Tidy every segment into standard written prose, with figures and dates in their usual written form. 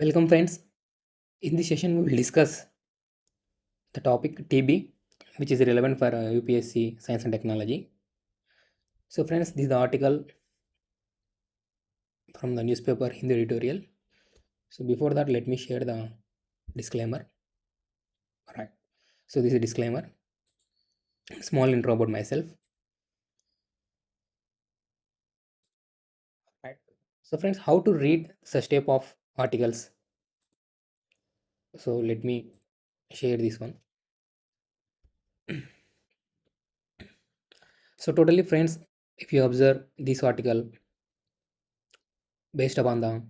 Welcome, friends. In this session, we will discuss the topic TB, which is relevant for UPSC Science and Technology. So, friends, this is the article from the newspaper in the editorial. So, before that, let me share the disclaimer. All right. So, this is a disclaimer. Small intro about myself. Right. So, friends, how to read such type of articles? So, let me share this one. So, totally, friends, if you observe this article based upon the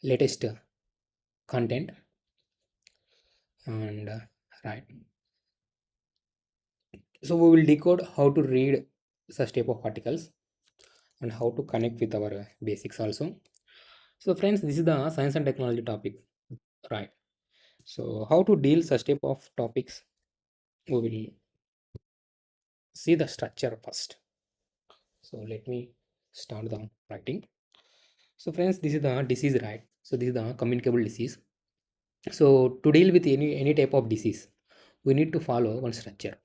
latest content and right. So we will decode how to read such type of articles and how to connect with our basics also. So friends, this is the science and technology topic, right? So how to deal such type of topics? We will see the structure first. So let me start the writing. So friends, this is the disease, right? So this is the communicable disease. So to deal with any type of disease, we need to follow one structure.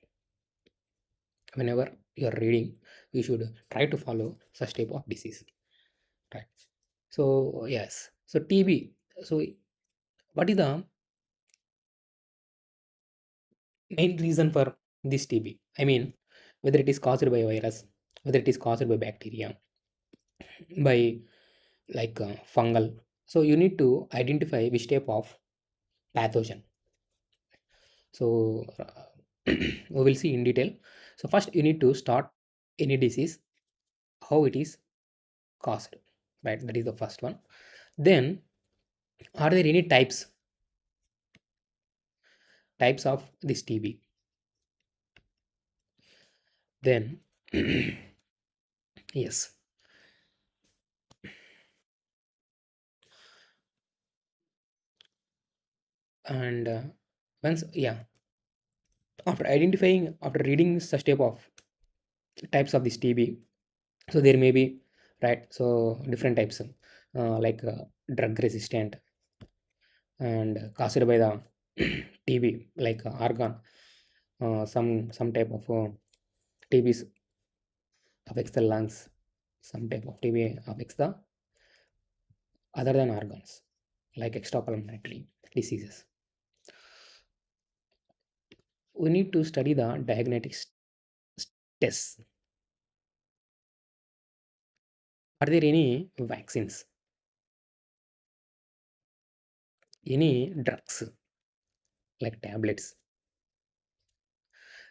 Whenever you are reading, we should try to follow such type of disease, right? So yes, so TB. So what is the main reason for this TB? I mean, whether it is caused by virus, whether it is caused by bacteria, by fungal. So you need to identify which type of pathogen. So we will see in detail. So first you need to start any disease, how it is caused, right? That is the first one. Then, are there any types of this TB? Then, yes, and once yeah, after reading such type of types of this TB, so there may be, right. So different types, drug resistant and caused by the TB, like organ. Some type of TBs affects the lungs. Some type of TB affects the other than organs, like extrapulmonary diseases. We need to study the diagnostic tests. Are there any vaccines, any drugs like tablets?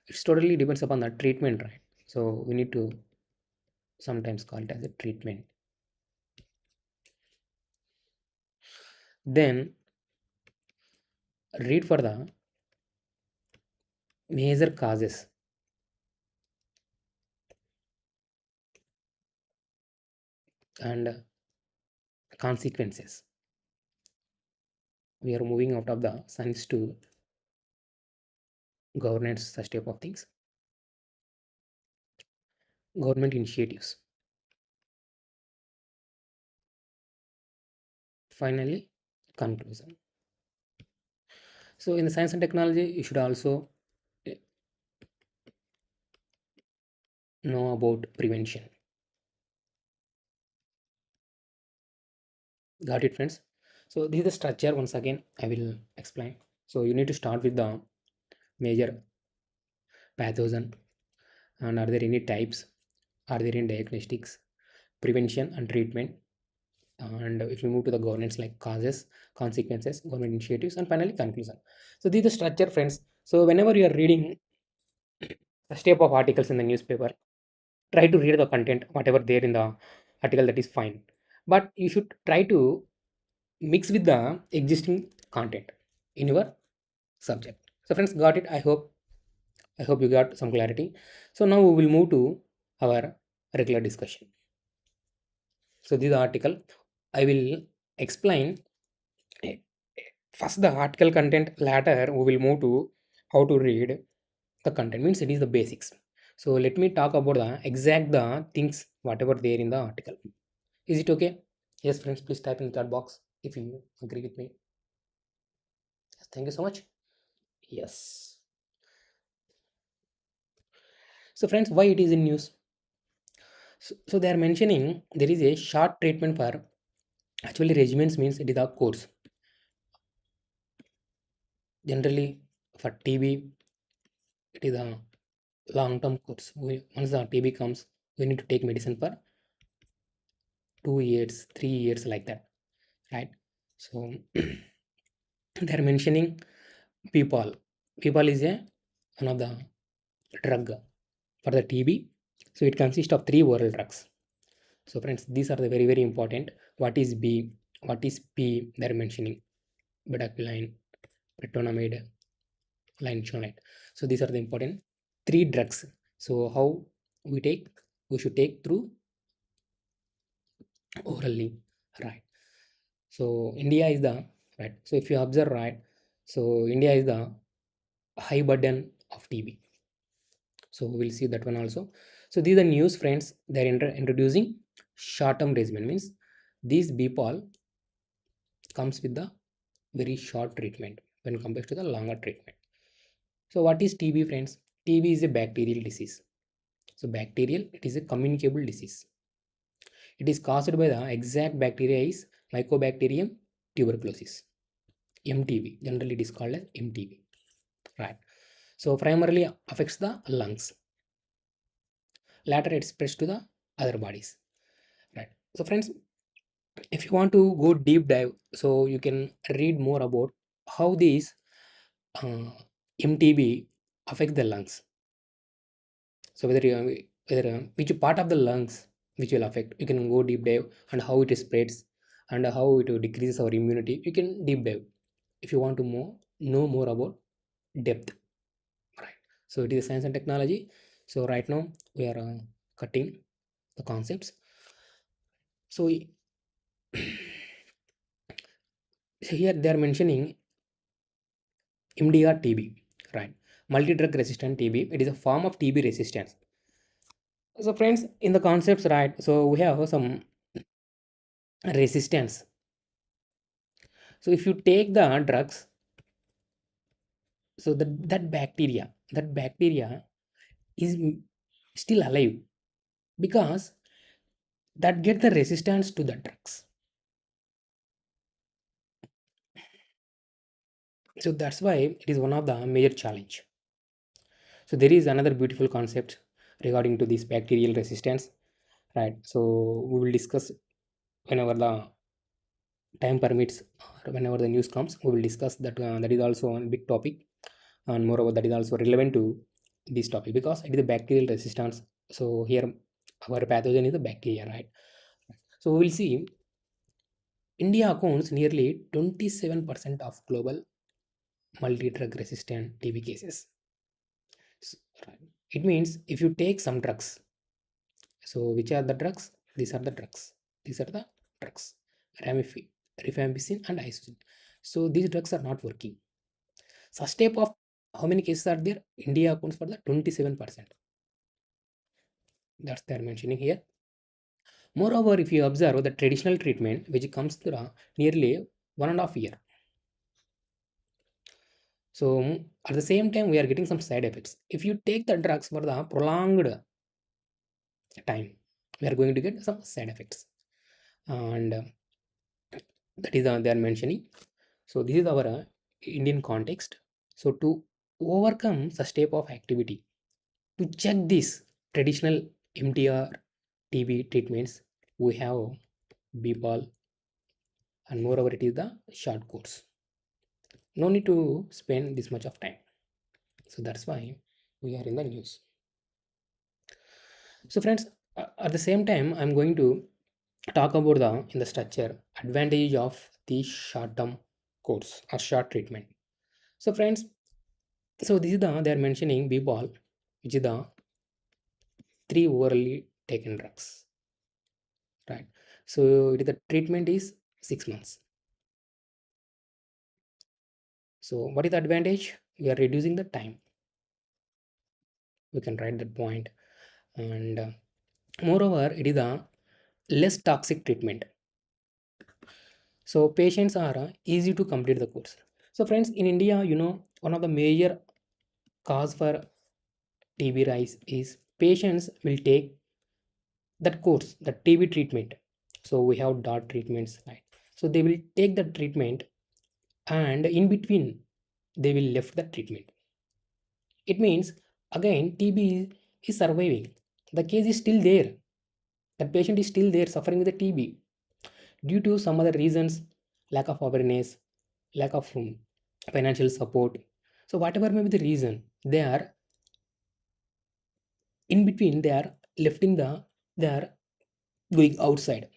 It's totally depends upon the treatment, right? So we need to sometimes call it as a treatment. Then read for the major causes and consequences. We are moving out of the science to governance, such type of things. Government initiatives. Finally, conclusion. So in the science and technology, you should also eh, know about prevention. Got it, friends? So this is the structure. Once again, I will explain. So you need to start with the major pathogen, and are there any types? Are there any diagnostics, prevention and treatment? And if you move to the governance, like causes, consequences, government initiatives, and finally conclusion. So this is the structure, friends. So whenever you are reading a step of articles in the newspaper, try to read the content, whatever there in the article, that is fine. But you should try to mix with the existing content in your subject. So friends, got it? I hope you got some clarity. So now we will move to our regular discussion. So this article I will explain, eh, first the article content, later we will move to how to read the content. Means it is the basics. So let me talk about the exact the things whatever there in the article. Is it okay? Yes, friends, please type in the chat box if you agree with me. Thank you so much. Yes. So friends, why it is in news? So they are mentioning there is a short treatment for, actually regimens means it is a course. Generally for TB it is a long term course. Once the TB comes, we need to take medicine for 2 years, 3 years, like that, right? So they are mentioning people. People is a one of the drug for the TB. So it consists of three oral drugs. So friends, these are the very very important. What is B? What is P? They are mentioning bedaquiline, pretonamide, linezolid. So these are the important three drugs. So how we take? We should take through orally, right? So India is the right. So if you observe, right, so India is the high burden of TB. So we'll see that one also. So these are news, friends. They're introducing short-term regimen, means these BPOL comes with the very short treatment when compared to the longer treatment. So what is TB, friends? TB is a bacterial disease. So bacterial, it is a communicable disease. It is caused by the exact bacteria is Mycobacterium tuberculosis, MTB. Generally, it is called as MTB. Right. So primarily affects the lungs. Later, it spreads to the other bodies. Right. So friends, if you want to go deep dive, so you can read more about how these uh, MTB affect the lungs. So whether which part of the lungs which will affect, you can go deep dive, and how it spreads and how it will decrease our immunity. You can deep dive if you want to know more about depth, right? So it is science and technology. So right now we are cutting the concepts. So, so here they are mentioning MDR TB, right? Multi-drug resistant TB. It is a form of TB resistance. So friends, in the concepts, right? So we have some resistance. So if you take the drugs, so that bacteria is still alive, because that get the resistance to the drugs. So that's why it is one of the major challenge. So there is another beautiful concept regarding to this bacterial resistance, right? So we will discuss whenever the time permits, or whenever the news comes, we will discuss that. That is also a big topic, and moreover that is also relevant to this topic, because it is the bacterial resistance. So here our pathogen is the bacteria, right? So we will see India accounts nearly 27% of global multi-drug resistant TB cases. Right. It means if you take some drugs, so which are the drugs? These are the drugs. These are the drugs. Rifampicin and isogin. So these drugs are not working. Such type of, how many cases are there? India accounts for the 27%. That's they're mentioning here. Moreover, if you observe the traditional treatment, which comes through nearly 1.5 year. So at the same time, we are getting some side effects. If you take the drugs for the prolonged time, we are going to get some side effects, and that is they are mentioning. So this is our Indian context. So to overcome such type of activity, to check this traditional MTR TB treatments, we have BPAL, and moreover it is the short course. No need to spend this much of time. So that's why we are in the news. So friends, at the same time, I'm going to talk about the in the structure advantage of the short term course or short treatment. So friends, so this is the they are mentioning BPAL, which is the three orally taken drugs, right? So the treatment is 6 months. So what is the advantage? We are reducing the time. We can write that point, and moreover, it is a less toxic treatment. So patients are easy to complete the course. So friends, in India, one of the major cause for TB rise is patients will take that course, the TB treatment. So we have dot treatments, right? So they will take the treatment, and in between they will left the treatment. It means again TB is surviving. The case is still there. The patient is still there suffering with the TB due to some other reasons, lack of awareness, lack of financial support. So whatever may be the reason, they are in between. They are lifting they are going outside.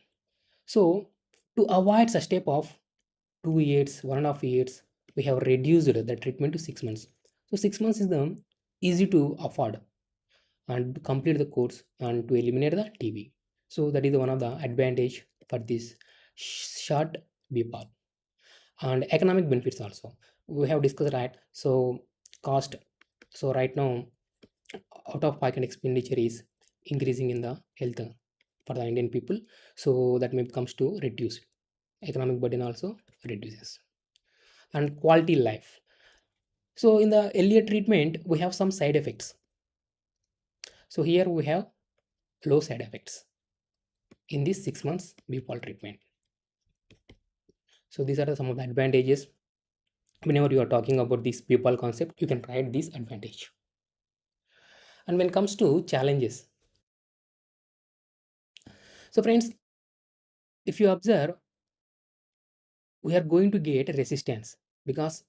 So to avoid such type of 2 years, 1.5 years, we have reduced the treatment to 6 months. So 6 months is the easy to afford and to complete the course and to eliminate the TB. So that is one of the advantage for this short BPAL. And economic benefits also we have discussed, right? So cost. So right now, out of pocket expenditure is increasing in the health for the Indian people. So that may comes to reduce economic burden also reduces. And quality life. So in the earlier treatment we have some side effects. So here we have low side effects in this 6 months BPAL treatment. So these are some of the advantages. Whenever you are talking about this BPAL concept, you can write this advantage. And when it comes to challenges, so friends, if you observe, we are going to get resistance because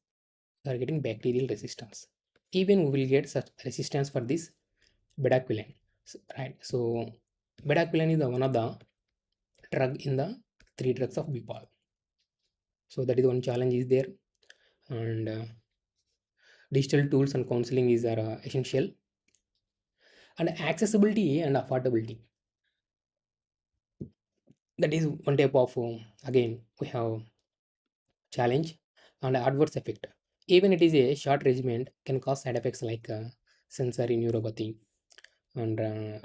we are getting bacterial resistance. Even we will get such resistance for this bedaquiline, right? So bedaquiline is the one of the drug in the three drugs of BPAL. So that is one challenge is there. And digital tools and counseling is essential. And accessibility and affordability, that is one type of again we have challenge. And adverse effect, even it is a short regimen, can cause side effects like sensory neuropathy and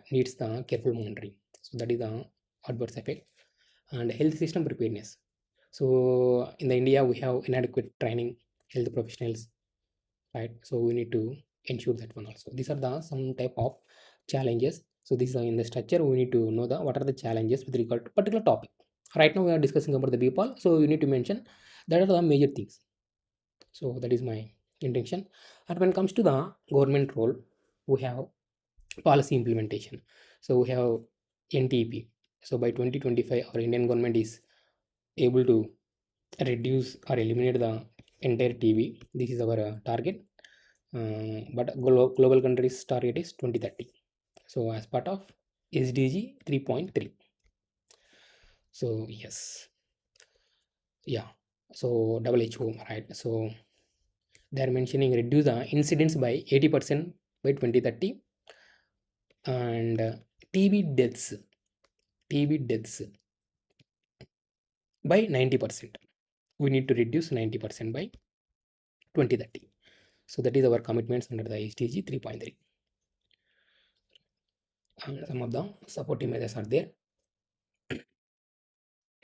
needs the careful monitoring. So that is the adverse effect. And health system preparedness. So in the India we have inadequate training health professionals, right? So we need to ensure that one also. These are the some type of challenges. So these are in the structure. We need to know the what are the challenges with regard to particular topic. Right now we are discussing about the BPAL, so you need to mention that are the major things. So that is my intention. And when it comes to the government role, we have policy implementation. So we have NTP. So by 2025 our Indian government is able to reduce or eliminate the entire TB. This is our target. But global countries target is 2030. So as part of SDG 3.3. So yes, yeah. So WHO, right? So they are mentioning reduce the incidence by 80% by 2030. And TB deaths by 90%. We need to reduce 90% by 2030. So that is our commitments under the SDG 3.3. And some of the supporting measures are there.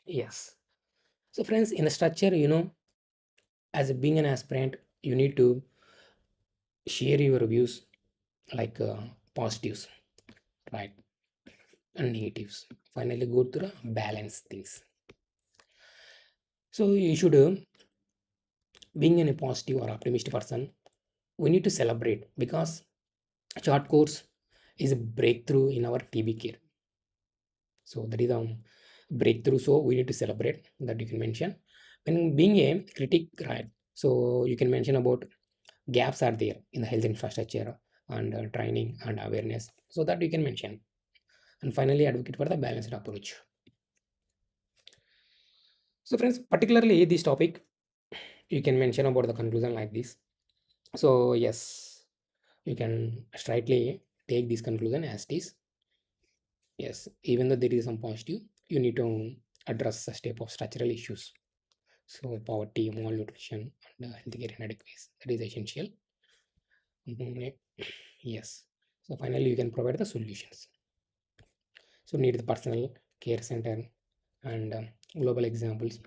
Yes. So friends, in the structure, as being an aspirant, you need to share your views like positives, right, and negatives. Finally, go to the balance things. So you should, being in a positive or optimistic person, we need to celebrate because short course is a breakthrough in our TB care. So that is a breakthrough. So we need to celebrate that. You can mention when being a critic, right? So you can mention about gaps are there in the health infrastructure and training and awareness. So that you can mention. And finally, advocate for the balanced approach. So friends, particularly this topic, you can mention about the conclusion like this. So yes, you can straightly take this conclusion as it is. Yes, even though there is some positive, you need to address such type of structural issues. So poverty, malnutrition, and healthcare inadequacy, that is essential. Mhm. Yes. So finally, you can provide the solutions. So need the personal care center and global examples.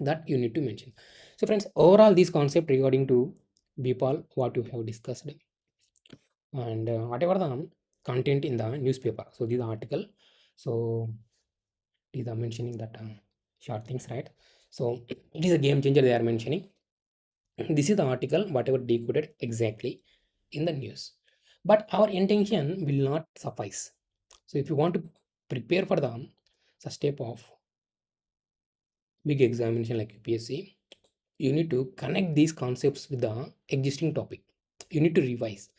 that you need to mention. So friends, overall this concept regarding to bpal what you have discussed, and whatever the content in the newspaper, so this article, so these are mentioning that short things, right? So it is a game changer they are mentioning. This is the article whatever decoded exactly in the news, but our intention will not suffice. So if you want to prepare for the such type of big examination like UPSC, you need to connect these concepts with the existing topic. You need to revise.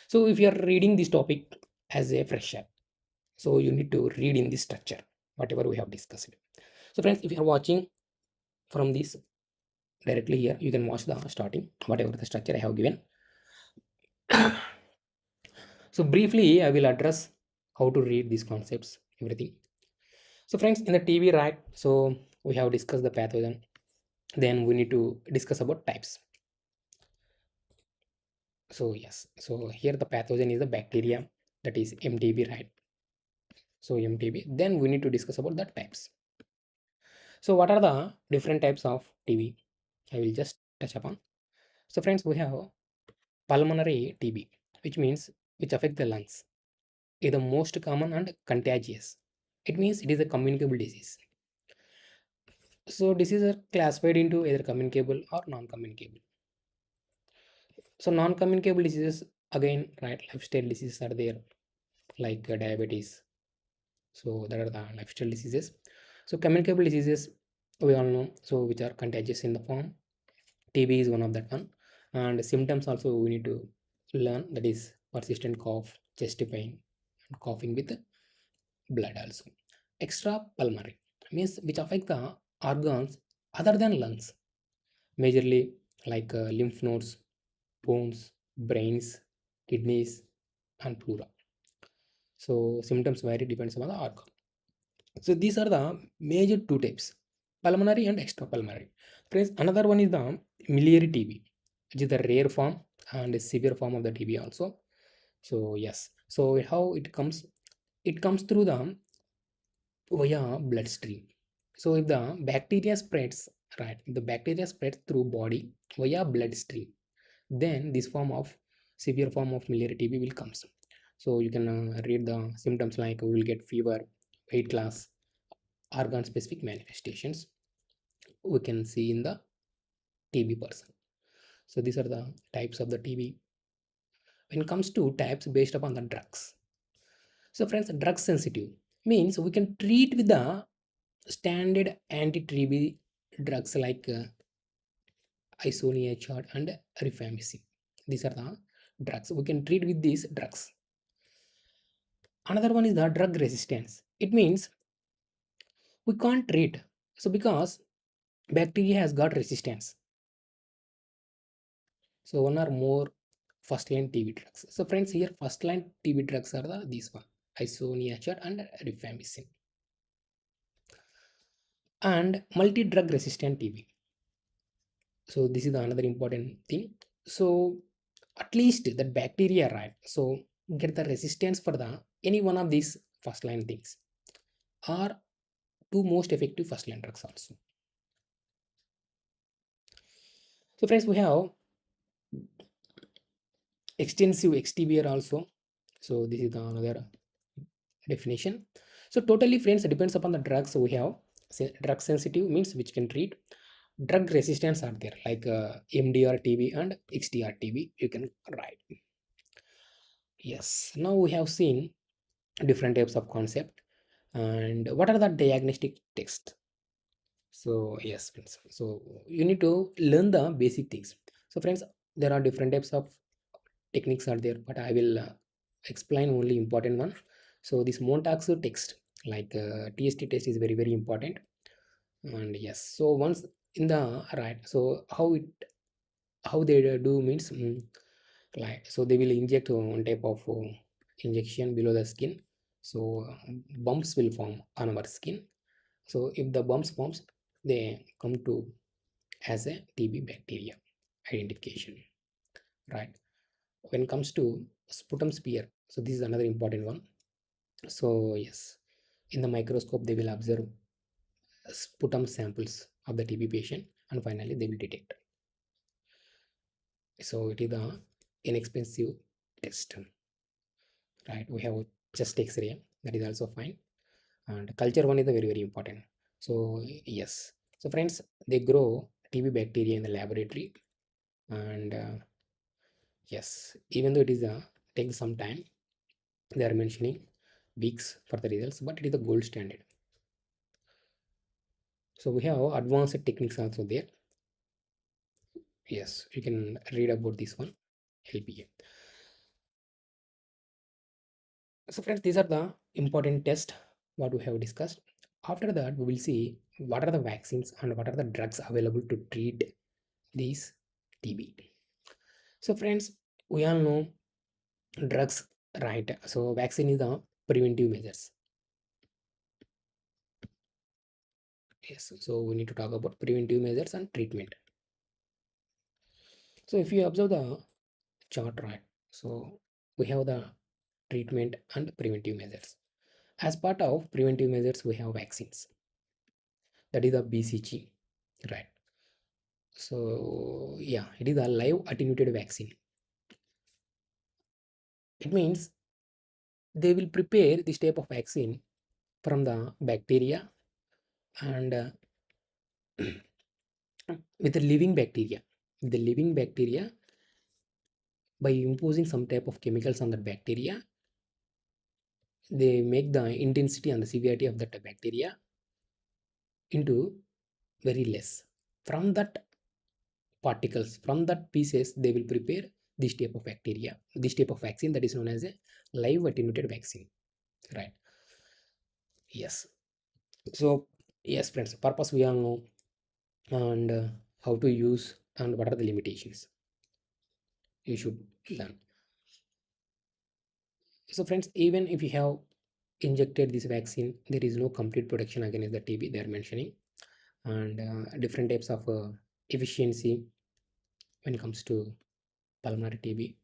So if you are reading this topic as a fresher, so you need to read in this structure, whatever we have discussed. So friends, if you are watching from this directly here, you can watch the starting, whatever the structure I have given. So briefly, I will address how to read these concepts, everything. So friends, in the TV, right? So we have discussed the pathogen. Then we need to discuss about types. So yes, so here the pathogen is the bacteria, that is MTB, right? So MTB. Then we need to discuss about the types. So what are the different types of TB? I will just touch upon. So friends, we have pulmonary TB, which means which affect the lungs. Is the most common and contagious. It means it is a communicable disease. So diseases are classified into either communicable or non-communicable. So non-communicable diseases, again, right? Lifestyle diseases are there, like diabetes. So there are the lifestyle diseases. So communicable diseases, we all know. So which are contagious in the form. TB is one of that one. And symptoms also we need to learn. That is persistent cough, chest pain, and coughing with blood also. Extra pulmonary means which affect the organs other than lungs, majorly like lymph nodes, bones, brains, kidneys, and pleura. So symptoms vary depends on the organ. So these are the major two types, pulmonary and extrapulmonary. Friends, another one is the miliary TB, which is the rare form and a severe form of the TB also. So yes, so how it comes? It comes through the via bloodstream. So if the bacteria spreads, right, if the bacteria spreads through body via bloodstream, then this form of severe form of miliary TB will comes. So you can read the symptoms like we will get fever, weight loss, organ specific manifestations we can see in the TB person. So these are the types of the TB. When it comes to types based upon the drugs. So friends, drug sensitive means we can treat with the standard anti-TB drugs like isoniazid and rifampicin. These are the drugs we can treat with these drugs. Another one is the drug resistance. It means we can't treat. So because bacteria has got resistance. So one or more first line TB drugs. So friends, here first line TB drugs are the these one, isoniazid and rifampicin, and multi drug resistant TB. So this is the another important thing. So at least that bacteria, right? So get the resistance for the any one of these first line things are two most effective first line drugs also. So friends, we have extensive XTBR also. So this is the another definition. So totally friends, it depends upon the drugs we have. Drug sensitive means which can treat. Drug resistance are there like MDR TB and XDR TB. You can write. Yes. Now we have seen different types of concept and what are the diagnostic tests. So yes, friends. So you need to learn the basic things. So friends, there are different types of techniques are there, but I will explain only important one. So this Montagu text, like TST test is very very important. And yes, so once in the right, so how they do means like so they will inject one type of injection below the skin. So bumps will form on our skin. So if the bumps forms, they come to as a TB bacteria identification, right? When it comes to sputum spear, so this is another important one. So yes, in the microscope they will observe sputum samples of the TB patient, and finally they will detect. So it is the inexpensive test, right? We have chest X-ray, that is also fine, and culture one is the very very important. So yes, so friends, they grow TB bacteria in the laboratory, and yes, even though it is takes some time, they are mentioning weeks for the results, but it is the gold standard. So we have advanced techniques also there. Yes, you can read about this one, LPA. So friends, these are the important tests what we have discussed. After that, we will see what are the vaccines and what are the drugs available to treat these TB. So friends, we all know drugs, right? So vaccine is the preventive measures. Yes, so we need to talk about preventive measures and treatment. So if you observe the chart, right, so we have the treatment and preventive measures. As part of preventive measures, we have vaccines. That is the BCG, right? So yeah, it is a live attenuated vaccine. It means they will prepare this type of vaccine from the bacteria and with the living bacteria. The living bacteria, by imposing some type of chemicals on the bacteria, they make the intensity and the severity of that bacteria into very less. From that particles, from that pieces, they will prepare this type of bacteria, this type of vaccine that is known as a live attenuated vaccine, right? Yes. So yes, friends, purpose we all know, and how to use and what are the limitations you should learn. So friends, even if you have injected this vaccine, there is no complete protection against the TB they are mentioning, and different types of efficiency when it comes to pulmonary TB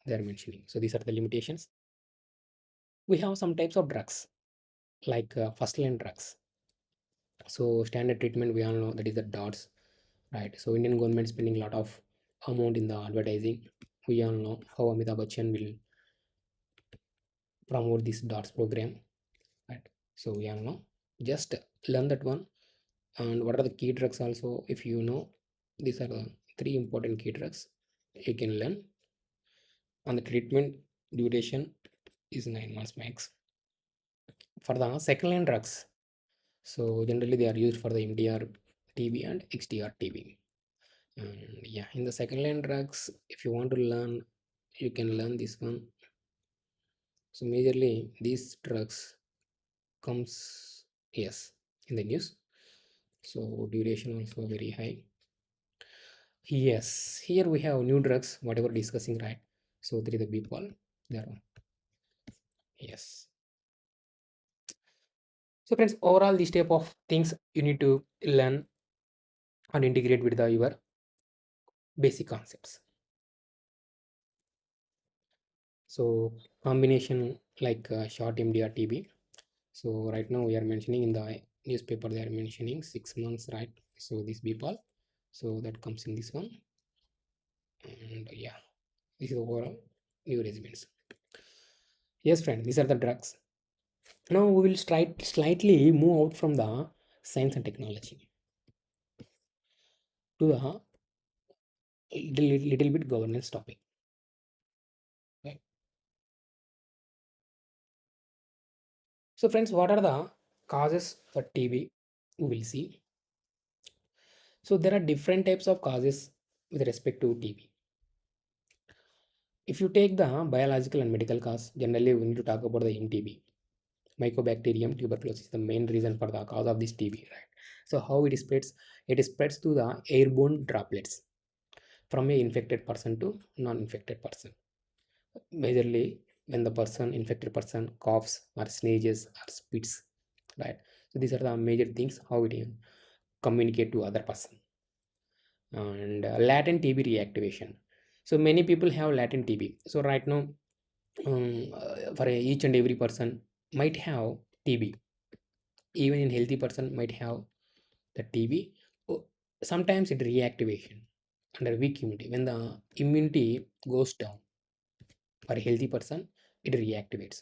they are mentioning. So these are the limitations. We have some types of drugs like first line drugs. So standard treatment we all know, that is the DOTS, right? So Indian government spending a lot of amount in the advertising. We all know how Amitabh Bachchan will promote this DOTS program, right? So we all know. Just learn that one. And what are the key drugs also? If you know, these are the three important key drugs you can learn. And the treatment duration is 9 months max. For the second line drugs, so generally they are used for the MDR TB and XDR TB. And yeah, in the second line drugs, if you want to learn, you can learn this one. So majorly these drugs comes, yes, in the news. So duration also very high. Yes, here we have new drugs, whatever discussing, right? So there is the people there. Yes. So friends, overall this type of things you need to learn and integrate with your basic concepts. So combination like short MDR TB. So right now we are mentioning in the newspaper they are mentioning 6 months, right? So this people, so that comes in this one, and yeah, this is overall new regimens. Yes, friend, these are the drugs. Now we will slightly move out from the science and technology to the little bit governance topic. Right? So, friends, what are the causes for TB? We will see. So, there are different types of causes with respect to TB. If you take the biological and medical cause, generally we need to talk about the MTB. Mycobacterium tuberculosis is the main reason for the cause of this TB, right? So, how it spreads? It spreads to the airborne droplets from a infected person to non-infected person. Majorly when the infected person coughs or sneezes or spits, right? So these are the major things how it communicate to other person. And latent TB reactivation. So many people have latent TB. So right now, for each and every person might have TB. Even in healthy person might have the TB. Oh, sometimes it reactivation under weak immunity. When the immunity goes down for a healthy person, it reactivates,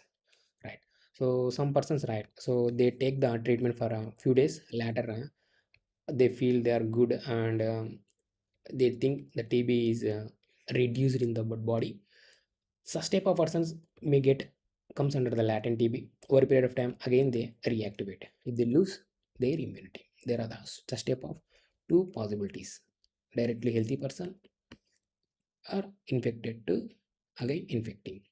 right? So some persons, right, so they take the treatment for a few days later, they feel they are good, and they think the TB is reduced in the body. Such type of persons may get comes under the latent TB. Over a period of time, again they reactivate. If they lose their immunity, there are the such type of two possibilities: directly healthy person or infected to again infecting.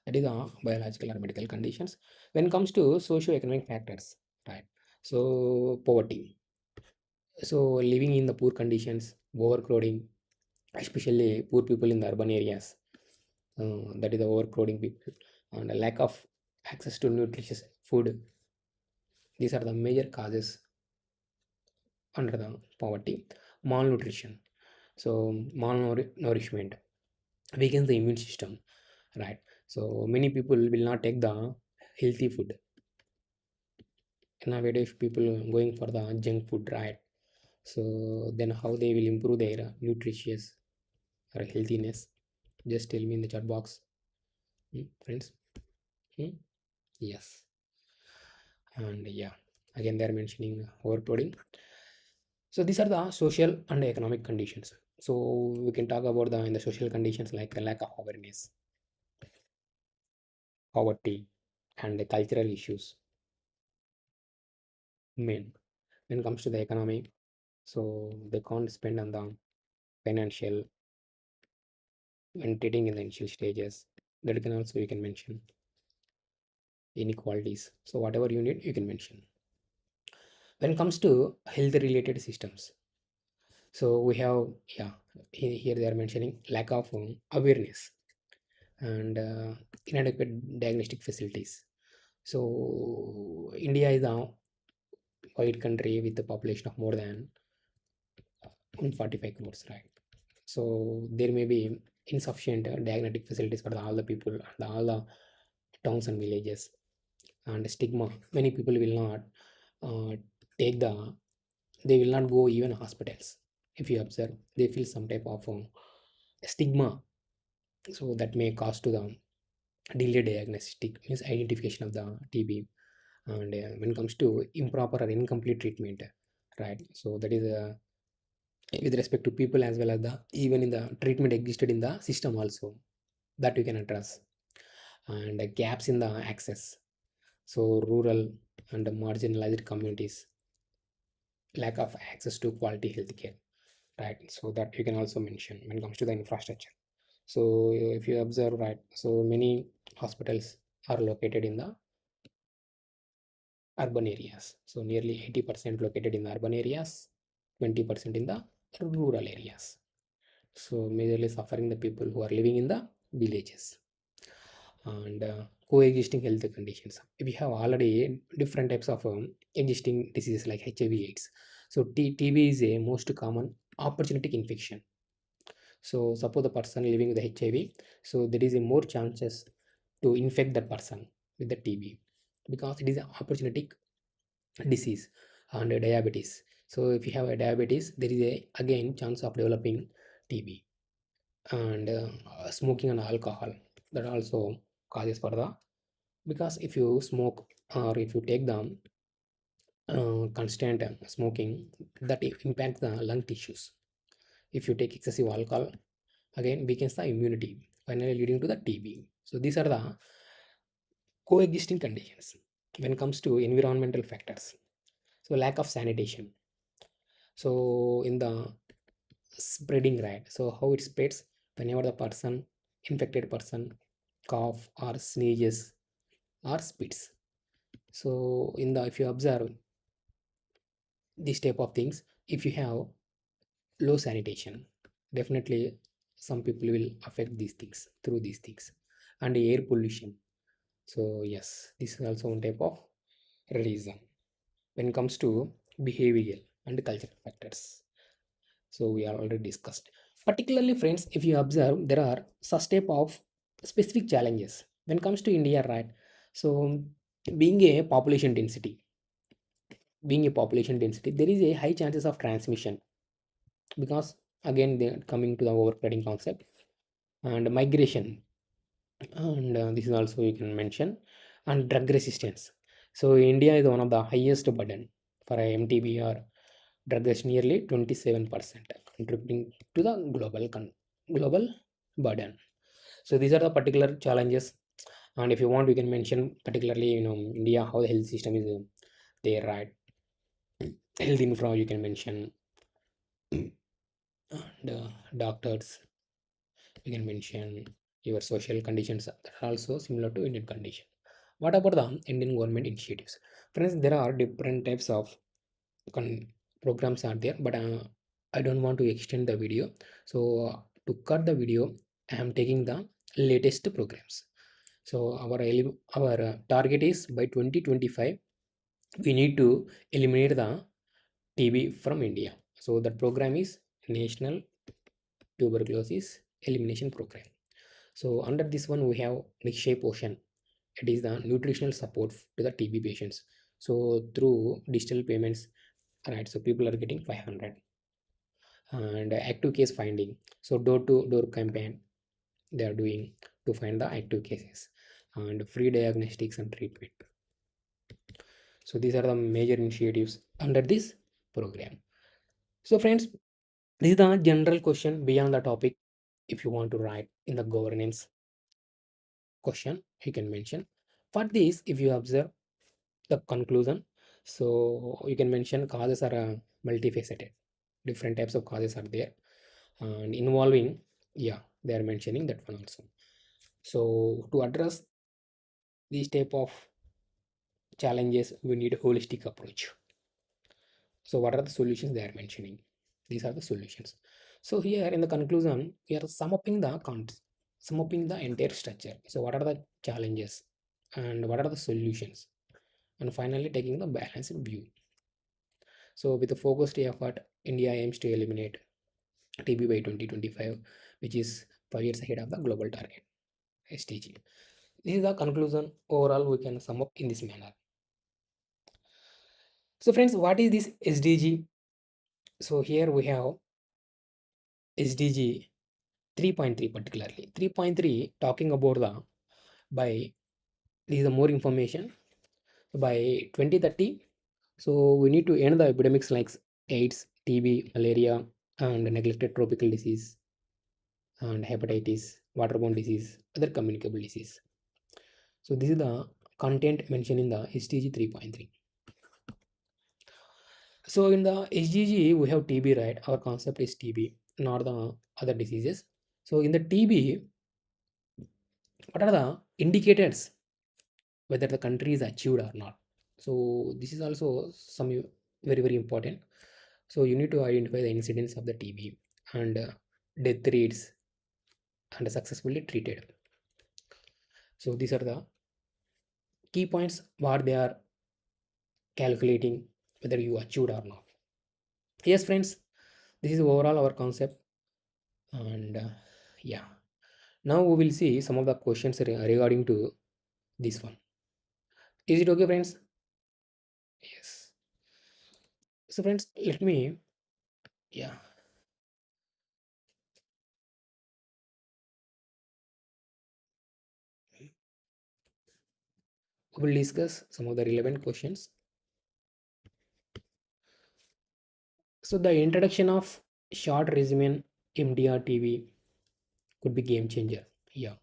That is the biological or medical conditions. When it comes to socio-economic factors, right? So poverty. So living in the poor conditions, overcrowding, especially poor people in the urban areas, that is the overcrowding people, and a lack of access to nutritious food. These are the major causes under the poverty. Malnutrition, so malnourishment weakens the immune system, right? So many people will not take the healthy food. Nowadays people going for the junk food, right? So then how they will improve their nutritious or healthiness? Just tell me in the chat box. Friends. Hmm? Yes. And yeah, again they are mentioning overcrowding. So these are the social and economic conditions. So we can talk about the in the social conditions like the lack of awareness, poverty, and the cultural issues. Main when it comes to the economy, so they can't spend on the financial when treating in the initial stages. That can also you can mention inequalities. So whatever you need, you can mention. When it comes to health related systems, so we have, yeah, here they are mentioning lack of awareness and inadequate diagnostic facilities. So India is a wide country with a population of more than 145 crores, right? So there may be insufficient diagnostic facilities for all the people and all the towns and villages, and stigma. Many people will not uh, take the they will not go even hospitals. If you observe, they feel some type of stigma, so that may cause to the delayed diagnostic means identification of the TB. And when it comes to improper or incomplete treatment, right? So that is with respect to people as well as the even in the treatment existed in the system also, that we can address. And gaps in the access, so rural and marginalized communities, lack of access to quality healthcare, right? So that you can also mention when it comes to the infrastructure. So if you observe, right, so many hospitals are located in the urban areas. So nearly 80% located in the urban areas, 20% in the rural areas. So majorly suffering the people who are living in the villages. And coexisting health conditions. We have already different types of existing diseases like HIV/AIDS. So TB is a most common opportunistic infection. So suppose the person living with HIV, so there is a more chances to infect that person with the TB because it is an opportunistic disease. And diabetes. So if you have a diabetes, there is a again chance of developing TB. And smoking and alcohol, that also causes for the, because if you smoke or if you take the constant smoking, that impacts the lung tissues. If you take excessive alcohol, again weakens the immunity, finally leading to the TB. So these are the coexisting conditions. When it comes to environmental factors, so lack of sanitation, so in the spreading, right, so how it spreads: whenever the person, infected person, cough or sneezes or spits. So in the, if you observe these type of things, if you have low sanitation, definitely some people will affect these things through these things. And air pollution, so yes, this is also one type of reason. When it comes to behavioral and cultural factors, so we are already discussed. Particularly friends, if you observe, there are such type of specific challenges when it comes to India, right? So being a population density, being a population density, there is a high chances of transmission, because again they are coming to the overcrowding concept and migration, and this is also you can mention, and drug resistance. So India is one of the highest burden for a mtb or drug is nearly 27%, contributing to the global burden. So these are the particular challenges, and if you want, we can mention particularly, India, how the health system is there, right? Health infra you can mention, and doctors you can mention, your social conditions that are also similar to Indian condition. What about the Indian government initiatives? Friends, there are different types of con- programs are there, but I don't want to extend the video. So to cut the video, I am taking the latest programs. So our target is by 2025 we need to eliminate the TB from India. So that program is National Tuberculosis Elimination Program. So under this one, we have Nikshay Poshan. It is the nutritional support to the TB patients. So through digital payments, right? So people are getting 500, and active case finding. So door to door campaign they are doing to find the active cases, and free diagnostics and treatment. So these are the major initiatives under this program. So friends, this is the general question beyond the topic. If you want to write in the governance question, you can mention. For this, if you observe the conclusion, so you can mention causes are multifaceted. Different types of causes are there and involving, yeah, they are mentioning that one also. So to address these type of challenges, we need a holistic approach. So what are the solutions they are mentioning? These are the solutions. So here in the conclusion, we are sum upping the entire structure. So what are the challenges and what are the solutions? And finally taking the balanced view. So with a focused effort, India aims to eliminate TB by 2025, which is 5 years ahead of the global target, SDG. This is the conclusion. Overall, we can sum up in this manner. So friends, what is this SDG? So here we have SDG 3.3, particularly 3.3 talking about the, by, this is the more information, by 2030. So we need to end the epidemics like AIDS, TB, malaria, and neglected tropical disease, and hepatitis, waterborne disease, other communicable disease. So this is the content mentioned in the SDG 3.3. So in the SDG we have TB, right? Our concept is TB, not the other diseases. So in the TB, what are the indicators whether the country is achieved or not? So this is also some very important. So you need to identify the incidence of the TB and death rates and successfully treated. So these are the key points what they are calculating whether you achieved or not. Yes friends, this is overall our concept, and yeah, now we will see some of the questions regarding to this one. Is it okay friends? Yes. So friends, let me, yeah, we will discuss some of the relevant questions. So the introduction of short regimen MDR TV could be game changer, yeah,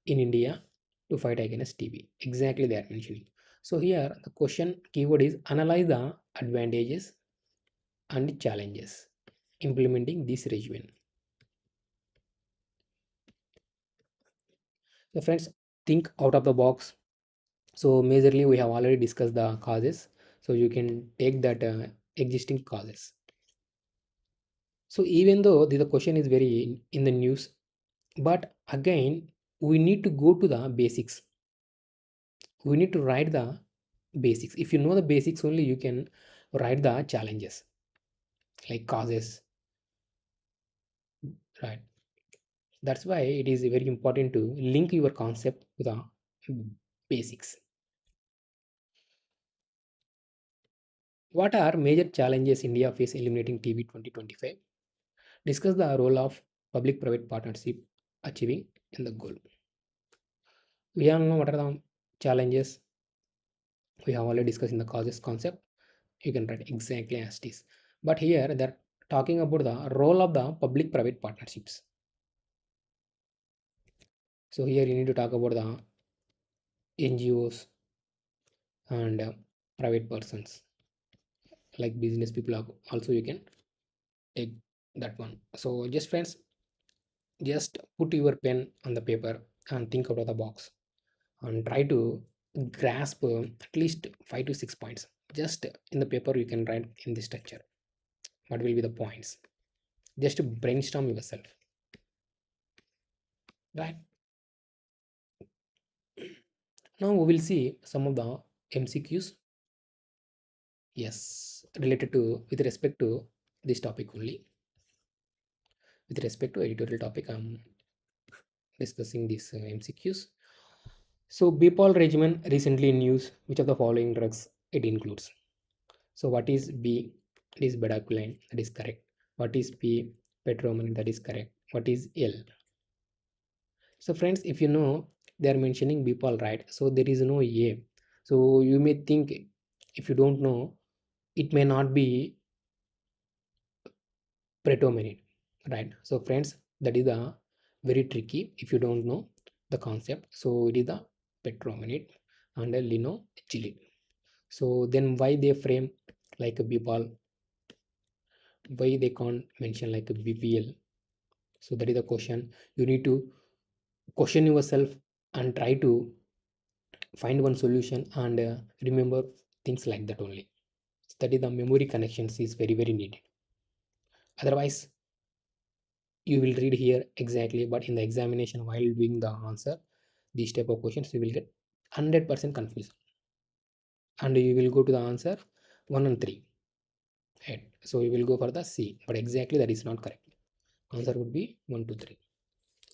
in India to fight against TB. Exactly they are mentioning. So here the question keyword is analyze the advantages and challenges implementing this regimen. So friends, think out of the box. So majorly we have already discussed the causes. So you can take that existing causes. So even though the question is very in the news, but again we need to go to the basics. We need to write the basics. If you know the basics only, you can write the challenges like causes, right? That's why it is very important to link your concept to the basics. What are major challenges India face eliminating TB 2025? Discuss the role of public-private partnership achieving in the goal. We all know what are the challenges. We have already discussed in the causes concept. You can write exactly as it is. But here they're talking about the role of the public-private partnerships. So here you need to talk about the NGOs and private persons like business people also you can take that one. So just friends, just put your pen on the paper and think out of the box and try to grasp at least 5 to 6 points. Just in the paper you can write in this structure what will be the points. Just to brainstorm yourself, right? Now we will see some of the MCQs. Yes, related to with respect to this topic only. With respect to editorial topic, I'm discussing these MCQs. So Bpol regimen recently in news. Which of the following drugs it includes? So what is B? It is bedaquiline. That is correct. What is P? Petromanin. That is correct. What is L? So friends, if you know they are mentioning Bpol, right? So there is no A. So you may think if you don't know, it may not be predominant, right? So friends, that is the very tricky if you don't know the concept. So it is the petrominate and a linogylid. So then why they frame like a bipal? Why they can't mention like a BPL? So that is the question. You need to question yourself and try to find one solution and remember things like that only. That is the memory connections is very needed. Otherwise, you will read here exactly, but in the examination while doing the answer these type of questions you will get 100% confused and you will go to the answer 1 and 3, right? So you will go for the C, but exactly that is not correct. Answer would be 1 to 3.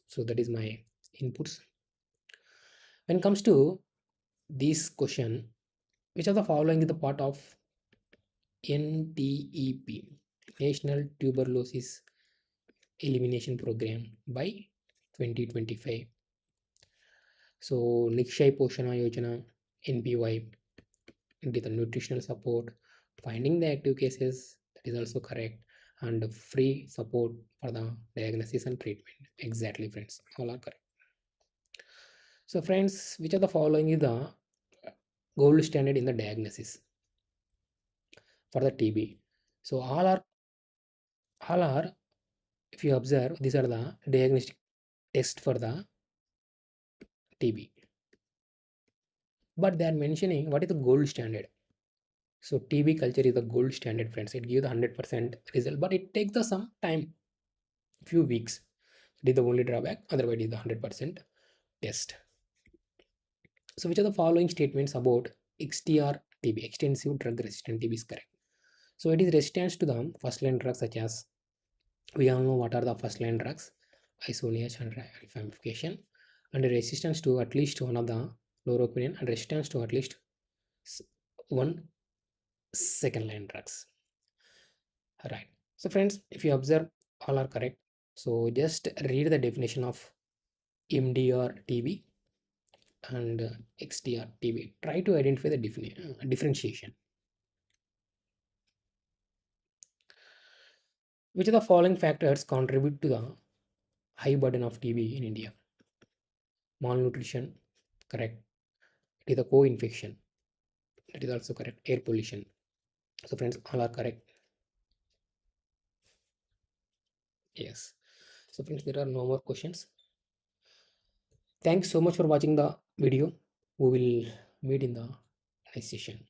So that is my inputs. When it comes to this question, which of the following is the part of NTEP, National Tuberculosis Elimination Program by 2025? So Nikshay Poshana Yojana, NPY, into the nutritional support, finding the active cases, that is also correct, and free support for the diagnosis and treatment. Exactly, friends, all are correct. So, friends, which of the following is the gold standard in the diagnosis for the TB? So, all are, if you observe, these are the diagnostic test for the TB, but they are mentioning what is the gold standard. So TB culture is the gold standard, friends. It gives the 100% result, but it takes the some time, few weeks. It is the only drawback. Otherwise, it is the 100% test. So, which are the following statements about XTR TB, extensive drug resistant TB, is correct? So, it is resistance to the first line drugs such as we all know what are the first line drugs, isoniazid and rifampicin, and resistance to at least one of the fluoropyrin and resistance to at least one second line drugs. Right. So, friends, if you observe, all are correct. So, just read the definition of MDR TB and XDR TB. Try to identify the differentiation. Which of the following factors contribute to the high burden of TB in India? Malnutrition, correct. It is a co-infection. That is also correct. Air pollution. So, friends, all are correct. Yes. So, friends, there are no more questions. Thanks so much for watching the video. We will meet in the next session.